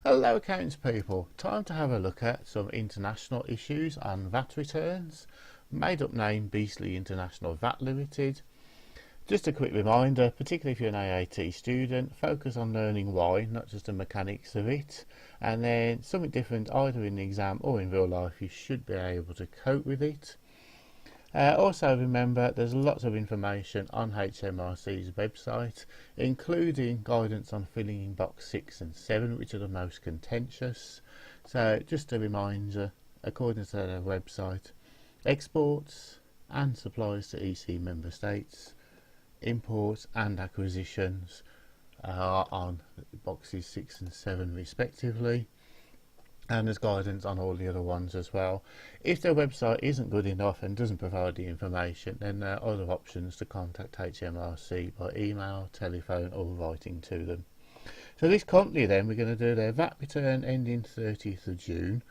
Hello accounts people, time to have a look at some international issues on VAT returns. Made up name Beastly International VAT Limited. Just a quick reminder, particularly if you're an AAT student, focus on learning why, not just the mechanics of it, and then something different either in the exam or in real life. You should be able to cope with it. Also remember there's lots of information on HMRC's website, including guidance on filling in box 6 and 7, which are the most contentious. So just a reminder, according to their website, exports and supplies to EC member states, imports and acquisitions are on boxes 6 and 7 respectively. And there's guidance on all the other ones as well. If their website isn't good enough and doesn't provide the information, then there are other options to contact HMRC by email, telephone or writing to them. So this company then, we're going to do their VAT return ending 30th of June.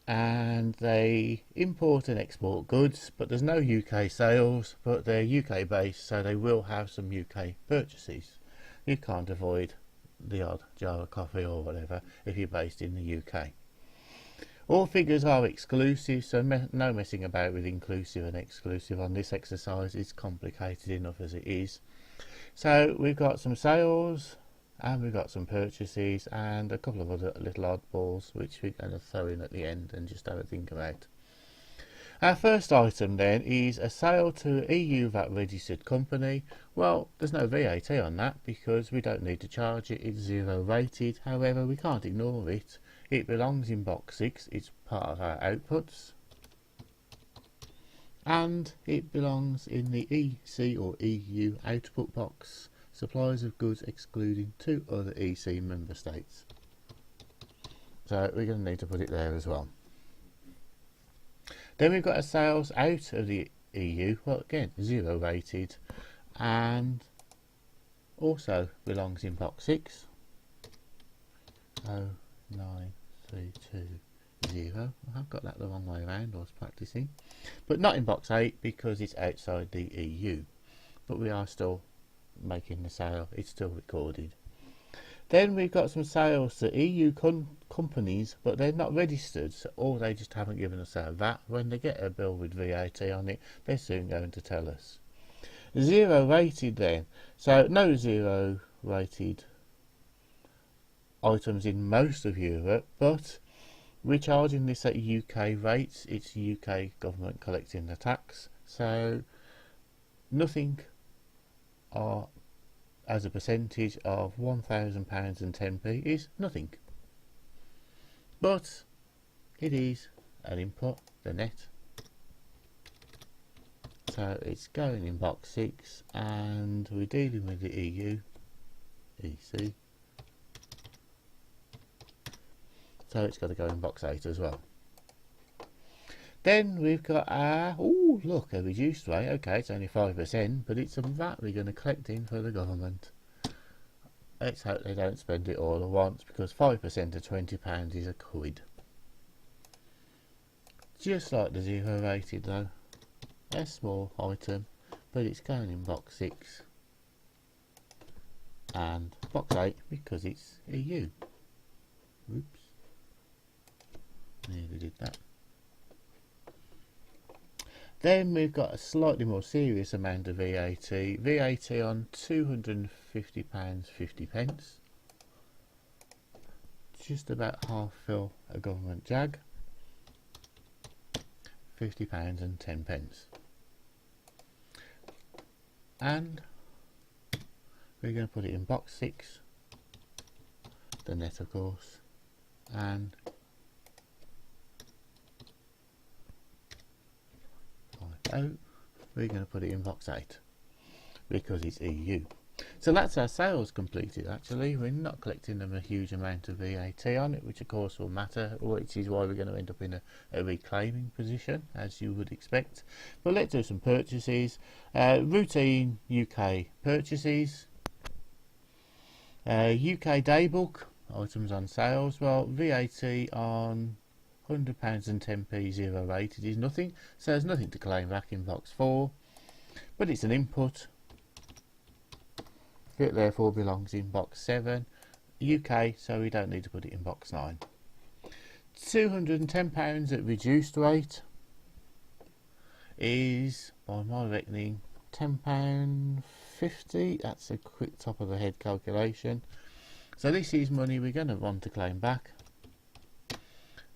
And they import and export goods, but there's no UK sales, but they're UK based, so they will have some UK purchases. You can't avoid the odd jar of coffee or whatever if you're based in the UK. All figures are exclusive, so no messing about with inclusive and exclusive on this exercise. It's complicated enough as it is. So we've got some sales and we've got some purchases and a couple of other little oddballs which we're going to throw in at the end and just have a think about. Our first item then is a sale to an EU VAT registered company. Well, there's no VAT on that because we don't need to charge it, it's zero rated. However, we can't ignore it. It belongs in box 6, it's part of our outputs. And it belongs in the EC or EU output box, supplies of goods excluding 2 other EC member states. So we're going to need to put it there as well. Then we've got a sales out of the EU, well again zero rated, and also belongs in box 6, 09320. I've got that the wrong way around, I was practicing, but not in box 8 because it's outside the EU, but we are still making the sale, it's still recorded. Then we've got some sales to EU companies, but they're not registered, or they just haven't given us our VAT. When they get a bill with VAT on it, they're soon going to tell us. Zero rated then, so no zero rated items in most of Europe, but we're charging this at UK rates. It's UK government collecting the tax, so nothing are as a percentage of £1,000 and 10p is nothing, but it is an input, the net, so it's going in box 6 and we're dealing with the EU EC, so it's got to go in box 8 as well. Then we've got our, oh look, a reduced rate. Okay, it's only 5%, but it's some VAT we're going to collect in for the government. Let's hope they don't spend it all at once, because 5% of £20 is a quid. Just like the zero rated though. A small item, but it's going in box 6 and box 8 because it's EU. Oops. Nearly did that. Then we've got a slightly more serious amount of VAT. VAT on £250.50. Just about half fill a government jag. £50 and 10p. And we're going to put it in box 6. The net of course. And we're going to put it in box 8 because it's EU. So that's our sales completed. Actually, we're not collecting them a huge amount of VAT on it, which of course will matter, which is why we're going to end up in a reclaiming position, as you would expect. But let's do some purchases. Routine UK purchases. UK daybook items on sales. Well, VAT on £100 and 10p zero rated is nothing, so there's nothing to claim back in box 4, but it's an input. It therefore belongs in box 7. UK, so we don't need to put it in box 9. £210 at reduced rate is, by my reckoning, £10.50. That's a quick top of the head calculation. So this is money we're going to want to claim back.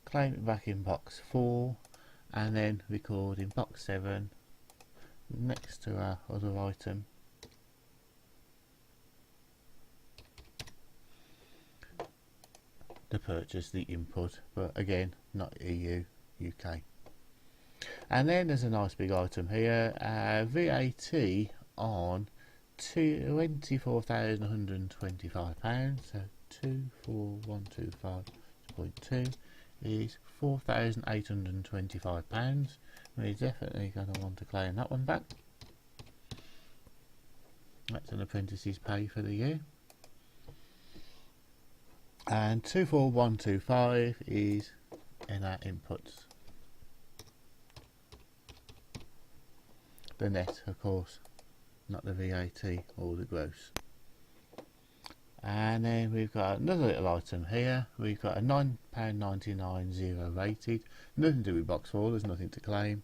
Claim it back in box 4 and then record in box 7 next to our other item to purchase the input, but again not EU, UK. And then there's a nice big item here, VAT on £24,125, so 24125.2 is £4,825. We're definitely going to want to claim that one back. That's an apprentice's pay for the year. And 24125 is in our inputs. The net, of course, not the VAT or the gross. And then we've got another little item here. We've got a £9.99 zero rated. Nothing to do with box 4, there's nothing to claim.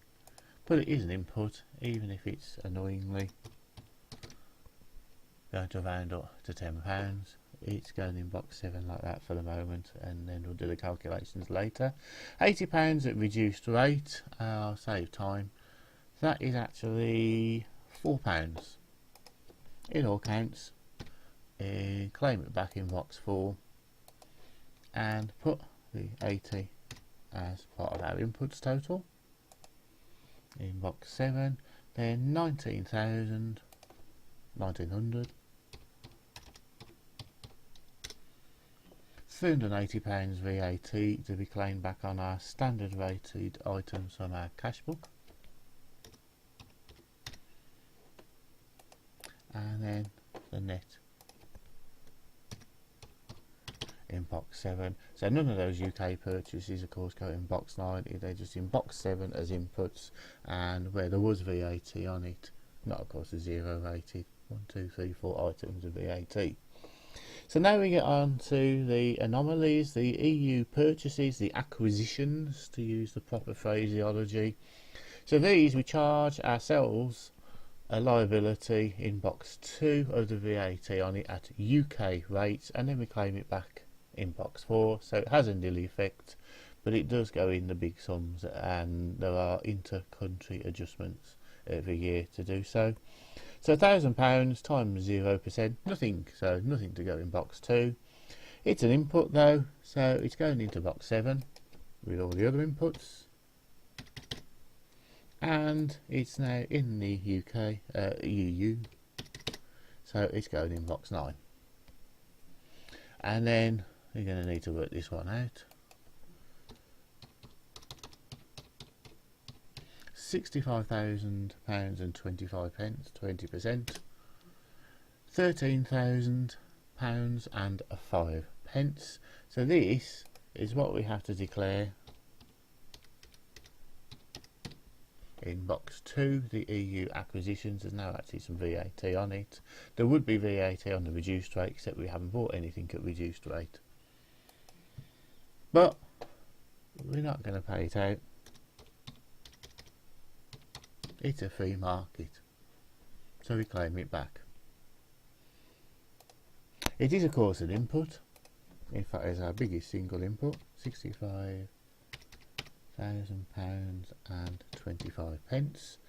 But it is an input, even if it's annoyingly going to round up to £10. It's going in box 7 like that for the moment, and then we'll do the calculations later. £80 at reduced rate. I'll save time. That is actually £4 in all counts. Claim it back in box 4 and put the 80 as part of our inputs total in box 7. Then 1900 £380 VAT to be claimed back on our standard rated items from our cash book. And then the net in box 7. So none of those UK purchases of course go in box 9, they're just in box 7 as inputs, and where there was VAT on it, not of course the zero rated 1, 2, 3, 4 items of VAT. So now we get on to the anomalies, the EU purchases, the acquisitions, to use the proper phraseology. So these we charge ourselves a liability in box 2 of the VAT on it at UK rates, and then we claim it back in box 4. So it has a nil effect, but it does go in the big sums, and there are inter-country adjustments every year to do so. So £1,000 times 0%, nothing, so nothing to go in box 2. It's an input though, so it's going into box 7 with all the other inputs, and it's now in the UK, EU, so it's going in box 9. And then we're going to need to work this one out. £65,000 and 25 pence, 20%, £13,000 and 5 pence. So this is what we have to declare in box 2, the EU acquisitions. There's now actually some VAT on it. There would be VAT on the reduced rate, except we haven't bought anything at reduced rate. But we're not going to pay it out. It's a free market, so we claim it back. It is of course an input. In fact, it's our biggest single input, £65,000 and 25 pence,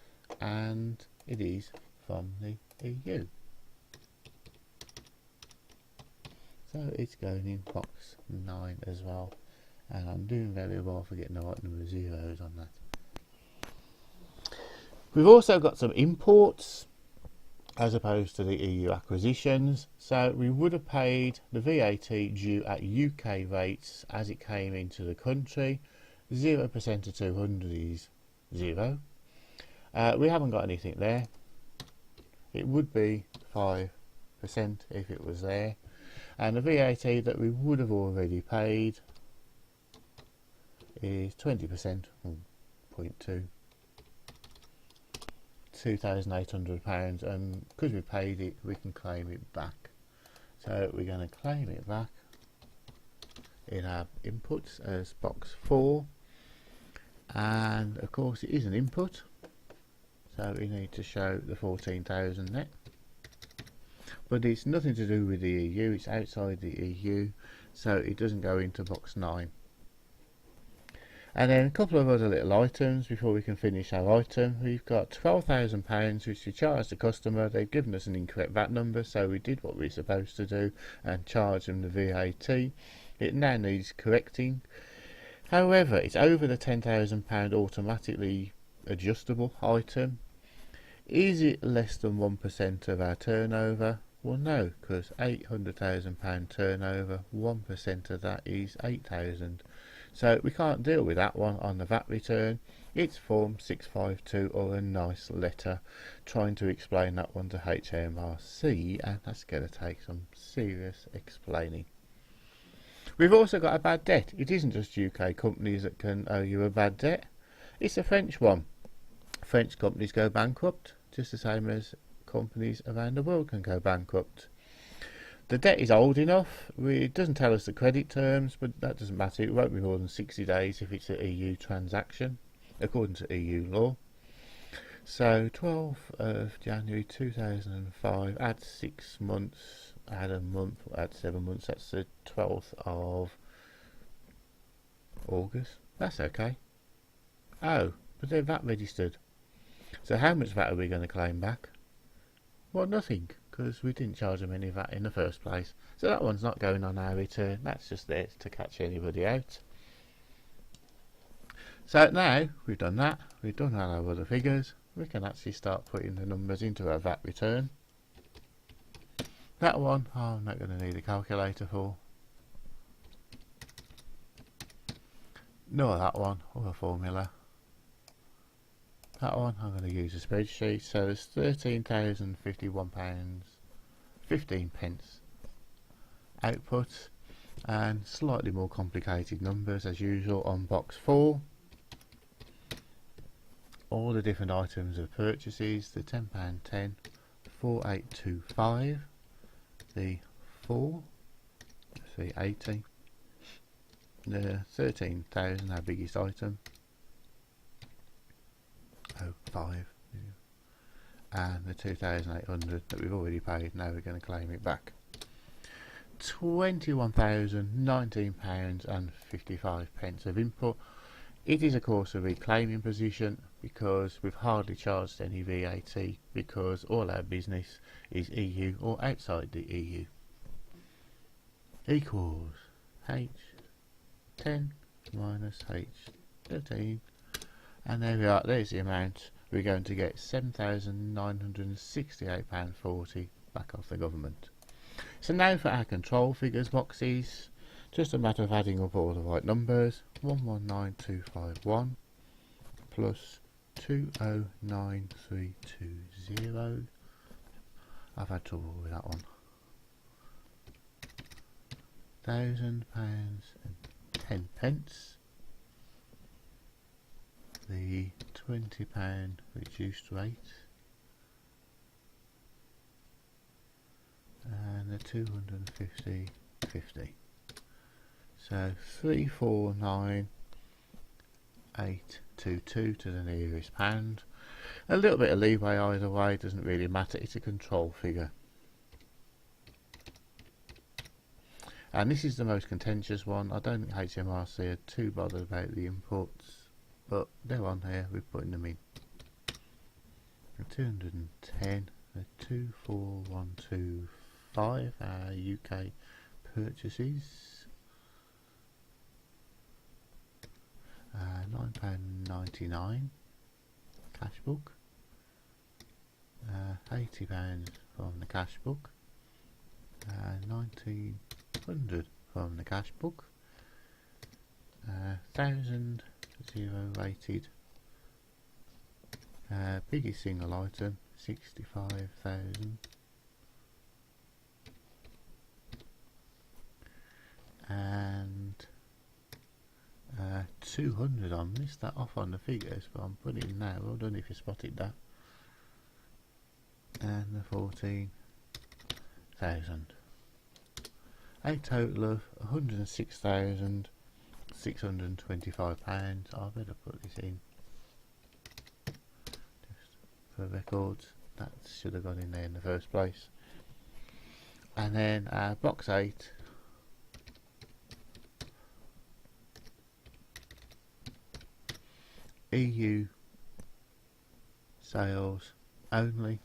and it is from the EU. So it's going in box 9 as well, and I'm doing very well for getting the right number of zeros on that. We've also got some imports as opposed to the EU acquisitions, so we would have paid the VAT due at UK rates as it came into the country. 0% of 200 is 0. We haven't got anything there. It would be 5% if it was there, and the VAT that we would have already paid is 20%, 0.2, £2,800, and because we paid it we can claim it back. So we're going to claim it back in our inputs as box 4, and of course it is an input, so we need to show the 14,000 net, but it's nothing to do with the EU, it's outside the EU, so it doesn't go into box 9. And then a couple of other little items before we can finish our item. We've got £12,000 which we charged the customer. They've given us an incorrect VAT number, so we did what we were supposed to do and charged them the VAT. It now needs correcting. However, it's over the £10,000 automatically adjustable item. Is it less than 1% of our turnover? Well, no, because £800,000 turnover, 1% of that is 8,000. So we can't deal with that one on the VAT return. It's form 652 or a nice letter trying to explain that one to HMRC, and that's going to take some serious explaining. We've also got a bad debt. It isn't just UK companies that can owe you a bad debt. It's a French one. French companies go bankrupt, just the same as companies around the world can go bankrupt. The debt is old enough. It doesn't tell us the credit terms, but that doesn't matter. It won't be more than 60 days if it's an EU transaction, according to EU law. So 12th of January 2005, add 6 months, add a month, add 7 months, that's the 12th of August. That's okay. Oh, but they're VAT registered. So how much VAT are we going to claim back? Well, nothing, because we didn't charge them any VAT in the first place. So that one's not going on our return. That's just there to catch anybody out. So now we've done that, we've done all our other figures, we can actually start putting the numbers into our VAT return. That one, I'm not going to need a calculator for. Nor that one, or a formula. That one, I'm going to use a spreadsheet. So there's £13,051, 15 pence output, and slightly more complicated numbers as usual on box 4. All the different items of purchases, the £10.10, 4825, the 4, 380, the 13,000, our biggest item, 05, and the 2,800 that we've already paid. Now we're going to claim it back. £21,019.55 of input. It is of course a reclaiming position because we've hardly charged any VAT because all our business is EU or outside the EU. Equals H10 minus H13, and there we are. There's the amount. We're going to get £7,968.40 back off the government. So now for our control figures boxes, just a matter of adding up all the right numbers. 119251 plus 209320. I've had trouble with that one. £1,000 and 10 pence. The £20 reduced rate, and the 250.50. So 349,822 to the nearest pound. A little bit of leeway either way, doesn't really matter. It's a control figure. And this is the most contentious one. I don't think HMRC are too bothered about the inputs, but they're on here, we're putting them in. The 210, the 24125, our UK purchases. £9.99 cash book. £80 from the cash book. 1900 from the cash book. 1,000 zero rated. Biggest single item, 65,000. And 200. I missed that off on the figures, but I'm putting it now. Well done if you spotted that. And the 14,000. a total of £106,625. I better put this in just for records. That should have gone in there in the first place. And then box 8, EU sales only,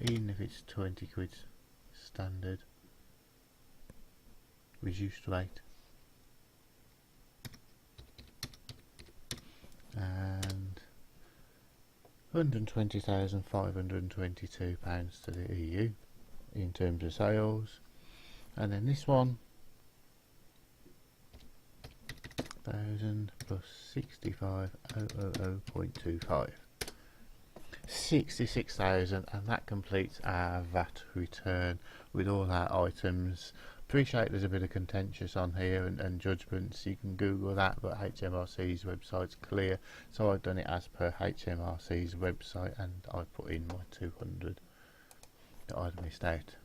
even if it's 20 quid standard reduced rate, and £120,522 to the EU in terms of sales. And then this one, 1,000 plus 65,000.25, 66,000, and that completes our VAT return with all our items. Appreciate there's a bit of contentious on here and judgments. You can Google that, but HMRC's website's clear, so I've done it as per HMRC's website, and I put in my 200 that I'd missed out.